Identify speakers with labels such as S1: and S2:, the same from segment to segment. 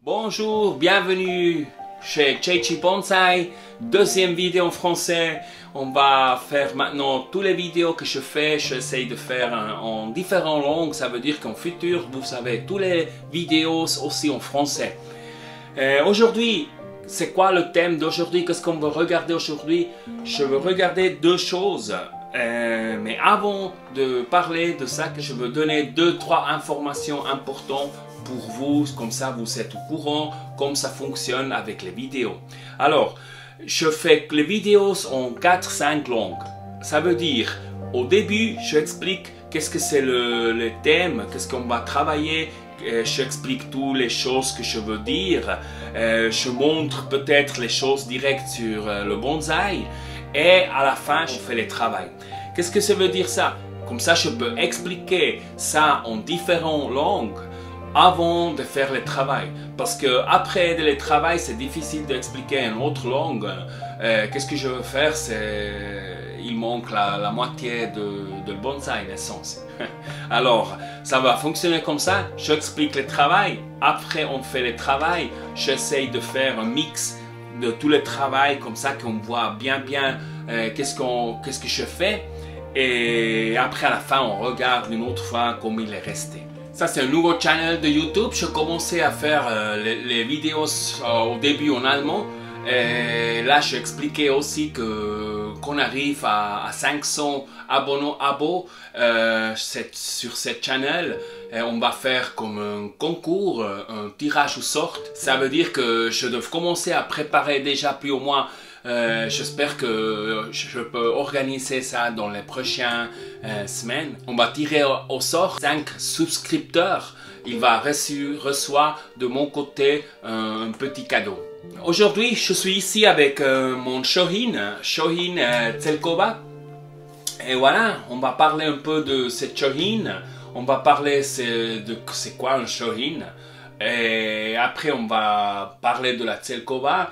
S1: Bonjour, bienvenue chez Cheichi Bonsai, deuxième vidéo en français. On va faire maintenant toutes les vidéos que je fais, j'essaie de faire en différentes langues, ça veut dire qu'en futur vous avez toutes les vidéos aussi en français. Aujourd'hui, c'est quoi le thème d'aujourd'hui? Qu'est-ce qu'on va regarder aujourd'hui? Je veux regarder deux choses. Mais avant de parler de ça, je veux donner 2-3 informations importantes pour vous, comme ça vous êtes au courant, comme ça fonctionne avec les vidéos. Alors, je fais les vidéos en 4-5 langues. Ça veut dire, au début, je explique qu'est-ce que c'est le thème, qu'est-ce qu'on va travailler, j'explique toutes les choses que je veux dire, je montre peut-être les choses directes sur le bonsaï, et à la fin, je fais le travail. Qu'est-ce que ça veut dire ça? Comme ça, je peux expliquer ça en différentes langues avant de faire le travail. Parce que après le travail, c'est difficile d'expliquer une autre langue. Qu'est-ce que je veux faire? Il manque la moitié de bonsaï, l'essence. Alors, ça va fonctionner comme ça. J'explique le travail. Après, on fait le travail. J'essaye de faire un mix de tout le travail comme ça qu'on voit bien qu'est-ce que je fais. Et après, à la fin, on regarde une autre fois comme il est resté. Ça, c'est un nouveau channel de YouTube. Je commençais à faire les vidéos au début en allemand. Et là, j'ai expliqué aussi qu'on arrive à 500 abos sur cette channel. Et on va faire comme un concours, un tirage au sort. Ça veut dire que je dois commencer à préparer déjà plus ou moins. J'espère que je peux organiser ça dans les prochaines semaines. On va tirer au sort 5 souscripteurs. Il va recevoir de mon côté un petit cadeau. Aujourd'hui, je suis ici avec mon Shohin Tselkova. Et voilà, on va parler un peu de cette Shohin. On va parler de c'est quoi un Shohin. Et après, on va parler de la Tselkova.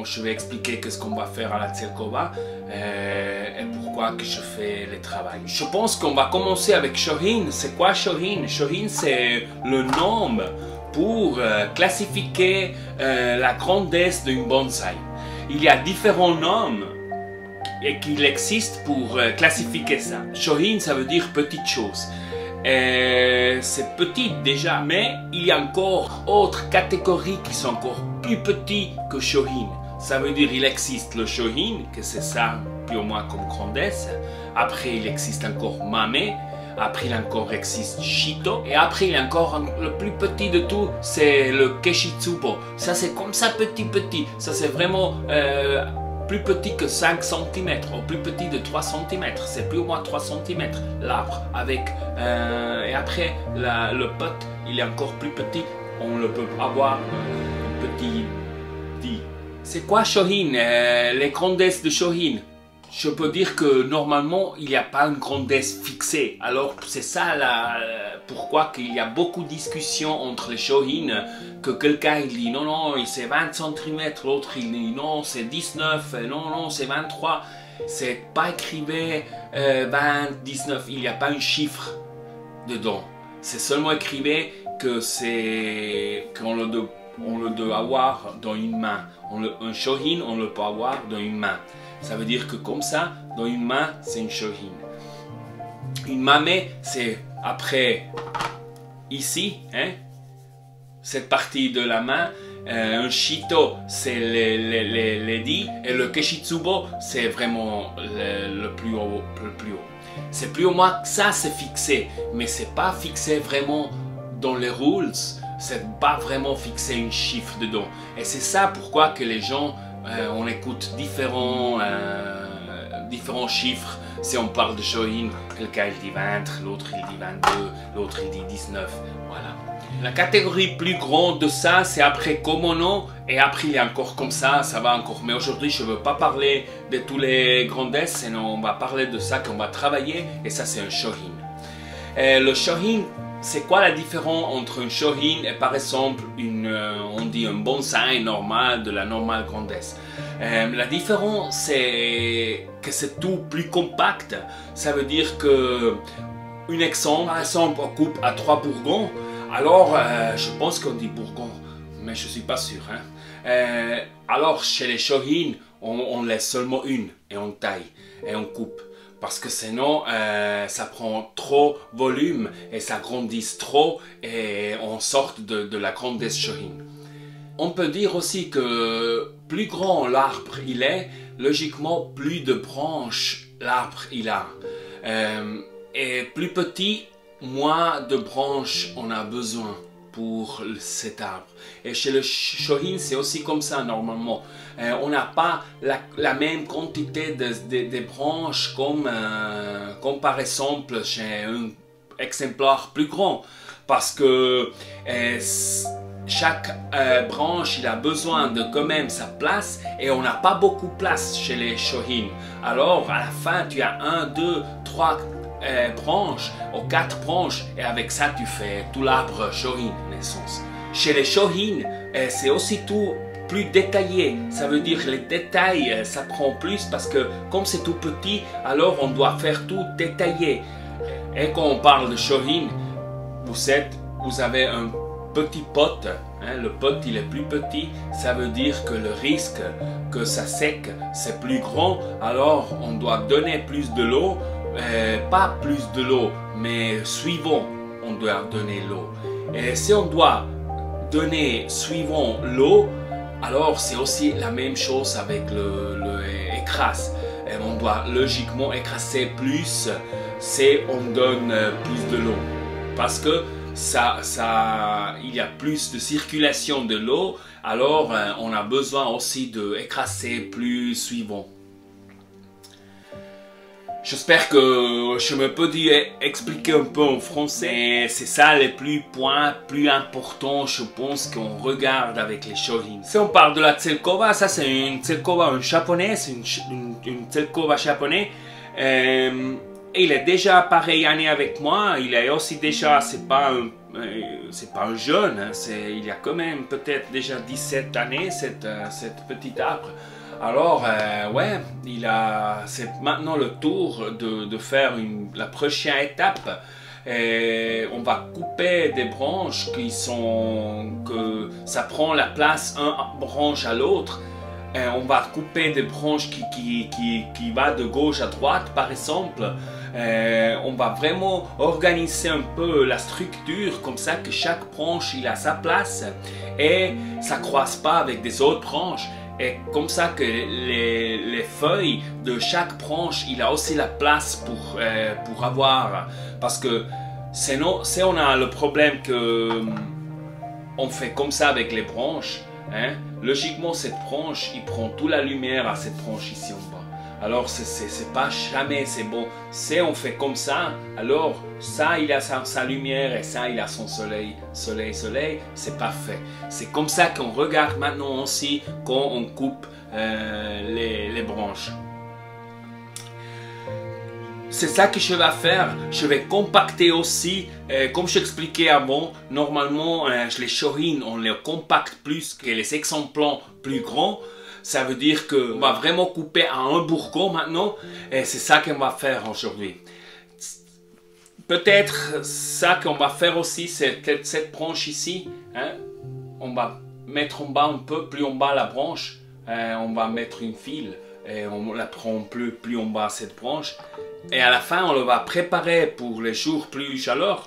S1: Je vais expliquer qu'est-ce qu'on va faire à la Tselkova et pourquoi que je fais le travail. Je pense qu'on va commencer avec Shohin. C'est quoi Shohin? Shohin, c'est le nom pour classifier la grandesse d'une bonsaï. Il y a différents noms et qu'il existe pour classifier ça. Shohin, ça veut dire petite chose. C'est petit déjà, mais il y a encore d'autres catégories qui sont encore plus petites que Shohin. Ça veut dire il existe le Shohin, que c'est ça plus ou moins comme grandesse. Après il existe encore Mame. Après il encore existe Shito. Et après il y a encore le plus petit de tout, c'est le Keshitsubo. Ça c'est comme ça petit. Ça c'est vraiment plus petit que 5 cm, ou plus petit de 3 cm, c'est plus ou moins 3 cm l'arbre avec et après le pot il est encore plus petit, on le peut avoir un petit dit. C'est quoi Shohin? Les grandesses de Shohin? Je peux dire que normalement il n'y a pas une grandesse fixée. Alors c'est ça pourquoi qu'il y a beaucoup de discussions entre les Shohin, que quelqu'un il dit non c'est 20 cm, l'autre il dit non c'est 19, non c'est 23. C'est pas écrit 20, 19, il n'y a pas un chiffre dedans. C'est seulement écrit que qu'on le doit avoir dans une main. Un Shohin on le peut avoir dans une main. Ça veut dire que comme ça, dans une main, c'est une Shohin. Une Mame, c'est après, ici, hein, cette partie de la main. Un Shito, c'est les dits. Et le Keshitsubo, c'est vraiment le plus haut. C'est plus ou moins ça, c'est fixé. Mais c'est pas fixé vraiment dans les rules. C'est pas vraiment fixé un chiffre dedans. Et c'est ça pourquoi que les gens... on écoute différents chiffres. Si on parle de Shohin, quelqu'un il dit 20, l'autre il dit 22, l'autre il dit 19. Voilà. La catégorie plus grande de ça, c'est après Komono. Et après il y a encore comme ça va encore. Mais aujourd'hui je ne veux pas parler de toutes les grandesses, sinon on va parler de ça qu'on va travailler. Et ça c'est un Shohin. Le Shohin, c'est quoi la différence entre un Shohin et par exemple on dit un bonsaï normal de la normale grandesse? La différence c'est que c'est tout plus compact. Ça veut dire que par exemple on coupe à 3 bourgons. Alors je pense qu'on dit bourgon. mais je suis pas sûr. Hein. Alors chez les shohin, on laisse seulement une et on taille et on coupe. Parce que sinon, ça prend trop volume et ça grandit trop et on sort de la grandesse shohin. On peut dire aussi que plus grand l'arbre il est, logiquement plus de branches l'arbre il a. Et plus petit, moins de branches on a besoin pour cet arbre. Et chez le shohin, c'est aussi comme ça normalement. On n'a pas la même quantité de branches comme par exemple chez un exemplaire plus grand. Parce que chaque branche il a besoin de quand même sa place et on n'a pas beaucoup de place chez les shohin. Alors à la fin tu as 1, 2, 3 branches ou 4 branches et avec ça tu fais tout l'arbre shohin en essence. Chez les shohin c'est aussi tout plus détaillé, ça veut dire les détails ça prend plus parce que comme c'est tout petit alors on doit faire tout détaillé. Et quand on parle de shohin, vous avez un petit pot, hein, le pot il est plus petit, ça veut dire que le risque que ça sèche c'est plus grand, alors on doit donner plus de l'eau, pas plus de l'eau, mais suivant on doit donner l'eau. Et si on doit donner suivant l'eau, alors c'est aussi la même chose avec le écrase. Et on doit logiquement écraser plus si on donne plus de l'eau. Parce que il y a plus de circulation de l'eau, alors on a besoin aussi d'écraser plus suivant. J'espère que je me peux expliquer un peu en français. C'est ça les points plus importants, je pense, qu'on regarde avec les shohin. Si on parle de la tselkova, ça c'est une tselkova japonais, c'est une tselkova japonais. Il est déjà pareille année avec moi. Il est aussi déjà, c'est pas un jeune, hein, il y a quand même peut-être déjà 17 années cette petite arbre. Alors, ouais, c'est maintenant le tour de faire la prochaine étape. Et on va couper des branches que ça prend la place une branche à l'autre. On va couper des branches qui va de gauche à droite, par exemple. On va vraiment organiser un peu la structure comme ça que chaque branche il a sa place et ça ne croise pas avec des autres branches. Et comme ça que les feuilles de chaque branche, il a aussi la place pour avoir. Parce que sinon, si on a le problème que on fait comme ça avec les branches, hein, logiquement cette branche, il prend toute la lumière à cette branche ici en bas. Alors c'est pas jamais c'est bon. Si on fait comme ça, alors ça il a sa lumière et ça il a son soleil, c'est parfait. C'est comme ça qu'on regarde maintenant aussi quand on coupe les branches. C'est ça que je vais faire. Je vais compacter aussi, comme j'expliquais avant, normalement les shohin on les compacte plus que les exemplaires plus grands. Ça veut dire qu'on va vraiment couper à un bourgon maintenant et c'est ça qu'on va faire aujourd'hui. Peut-être ça qu'on va faire aussi, c'est cette branche ici. Hein, on va mettre en bas un peu, plus en bas la branche. On va mettre une file et on la prend plus en bas cette branche. Et à la fin, on le va préparer pour les jours plus chaleureux.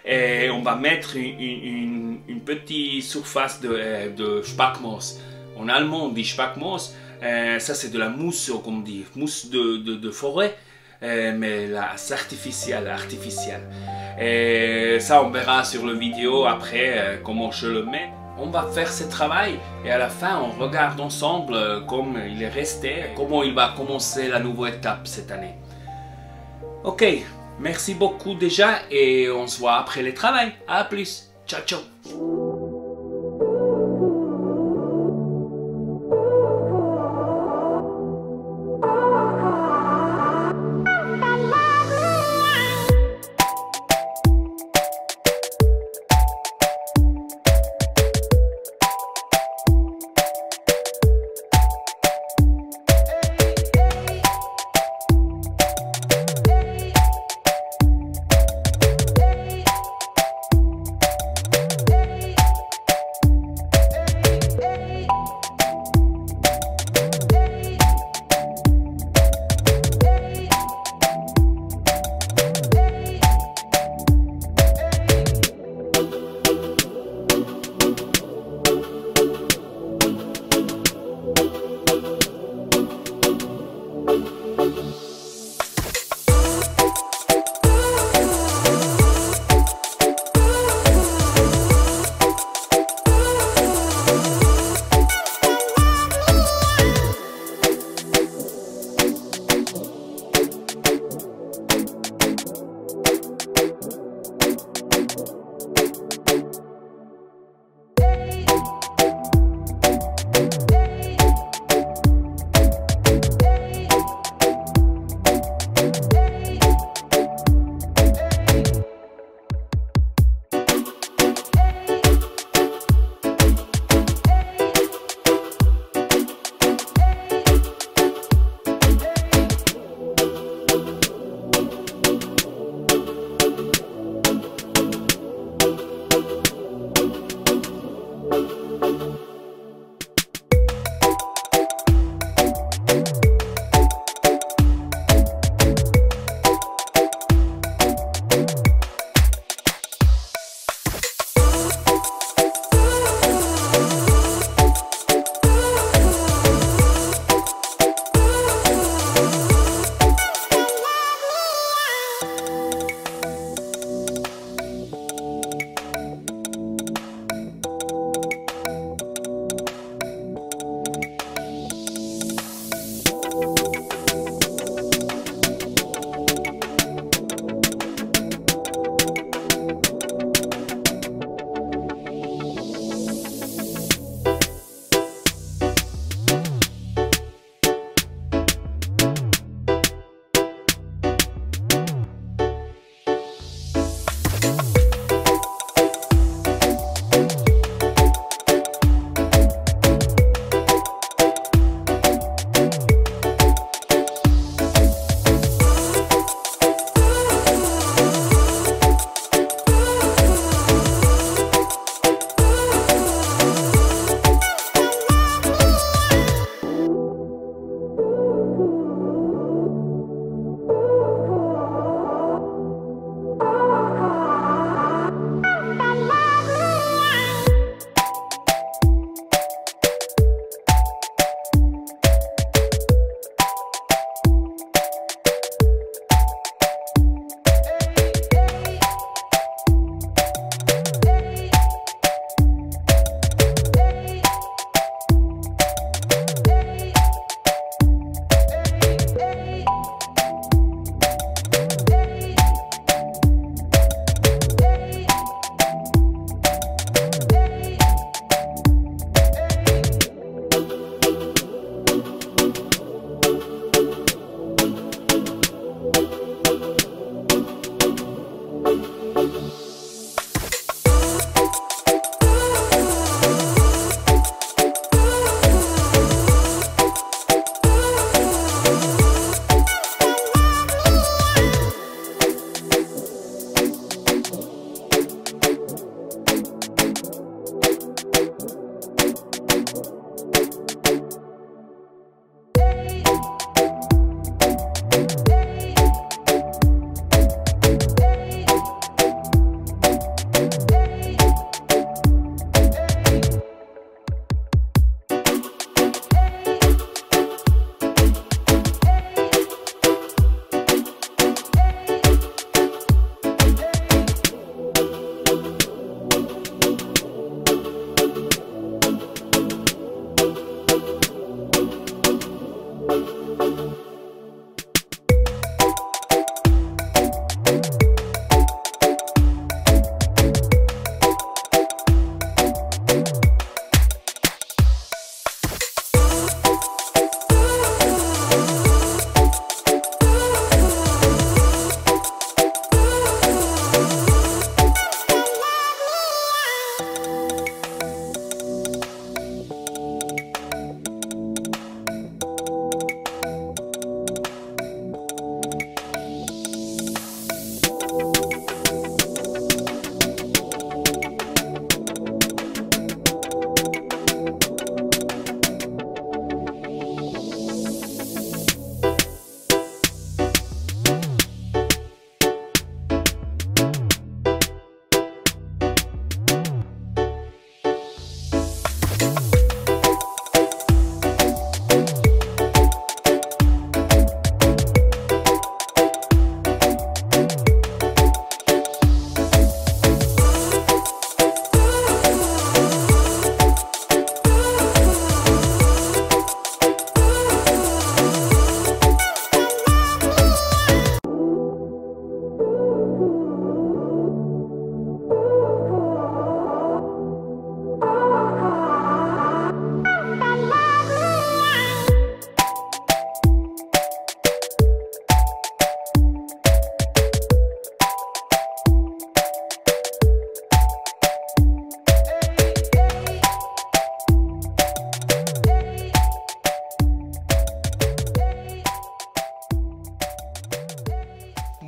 S1: Et on va mettre une petite surface de Speckmoos. En allemand, on dit Speckmoos. Ça, c'est de la mousse, comme on dit, mousse de forêt, mais là, c'est artificiel. Et ça, on verra sur la vidéo après comment je le mets. On va faire ce travail et à la fin, on regarde ensemble comme il est resté, comment il va commencer la nouvelle étape cette année. Ok, merci beaucoup déjà et on se voit après le travail. À plus. Ciao, ciao.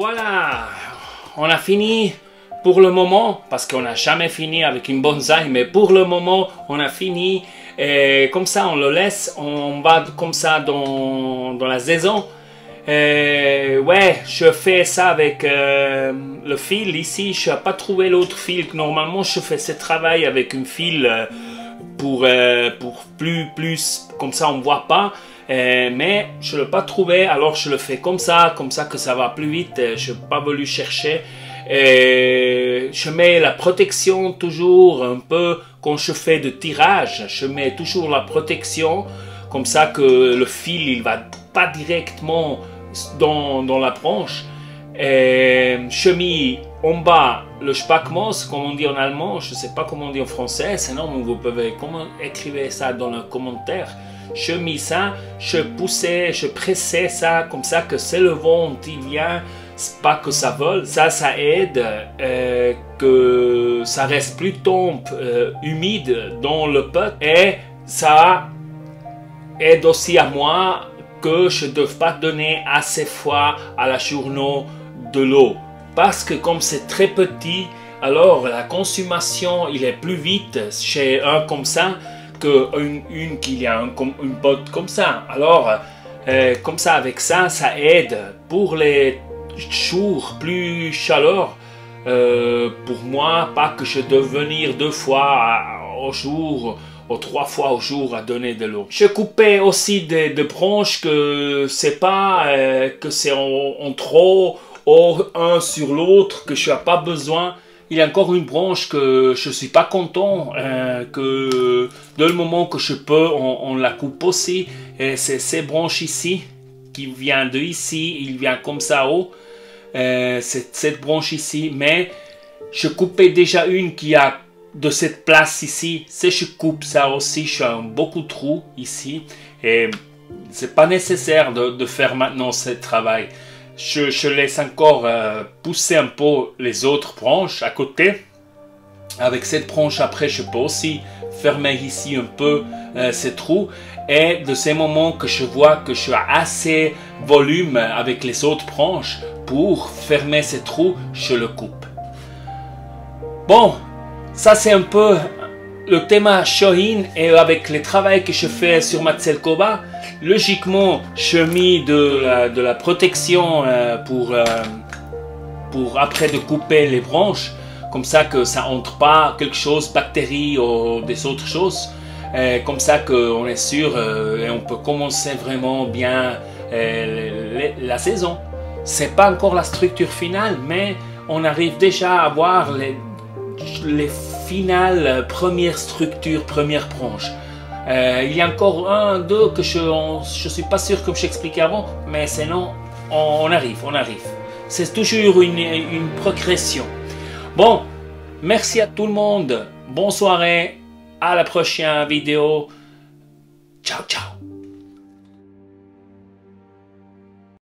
S1: Voilà, on a fini pour le moment, parce qu'on n'a jamais fini avec une bonsaï, mais pour le moment, on a fini. Et comme ça, on le laisse, on va comme ça dans la saison. Ouais, je fais ça avec le fil ici. Je n'ai pas trouvé l'autre fil. Normalement, je fais ce travail avec une fil pour plus, comme ça on ne voit pas. Mais je ne l'ai pas trouvé, alors je le fais comme ça que ça va plus vite. Je n'ai pas voulu chercher. Je mets la protection toujours un peu quand je fais de tirage. Je mets toujours la protection comme ça que le fil il va pas directement dans la branche. Je mets en bas le Spackmos, comme on dit en allemand. Je ne sais pas comment on dit en français, sinon vous pouvez écrire ça dans les commentaires. Je mets ça, je poussais, je pressais ça comme ça que c'est le vent qui vient. C'est pas que ça vole, ça aide que ça reste plus humide dans le pot, et ça aide aussi à moi que je ne dois pas donner assez fois à la journée de l'eau, parce que comme c'est très petit, alors la consommation il est plus vite chez un comme ça qu'une qui a une pote comme ça. Alors comme ça, avec ça aide pour les jours plus chaleur. Pour moi, pas que je dois venir 2 fois au jour ou 3 fois au jour à donner de l'eau. Je coupais aussi des branches que c'est pas que c'est en trop ou un sur l'autre que je n'ai pas besoin. Il y a encore une branche que je suis pas content que dans le moment que je peux on la coupe aussi. Et c'est ces branches ici qui vient de ici, il vient comme ça haut. C'est cette branche ici, mais je coupais déjà une qui a de cette place ici. Si je coupe ça aussi, je fais beaucoup de trous ici, et c'est pas nécessaire de faire maintenant ce travail. Je laisse encore pousser un peu les autres branches à côté. Avec cette branche après, je peux aussi fermer ici un peu ces trous. Et de ces moments que je vois que je suis assez volume avec les autres branches pour fermer ces trous, je le coupe. Bon, ça c'est un peu le thème Shohin, et avec le travail que je fais sur ma Tselkova, logiquement je mets de la protection pour après de couper les branches, comme ça que ça entre pas quelque chose, bactéries ou des autres choses. Comme ça qu'on est sûr et on peut commencer vraiment bien la saison. C'est pas encore la structure finale, mais on arrive déjà à voir les finales, premières structures, premières branches. Il y a encore 1, 2 que je suis pas sûr comme j'expliquais avant, mais sinon on arrive. C'est toujours une progression. Bon, merci à tout le monde, bonne soirée. À la prochaine vidéo. Ciao, ciao.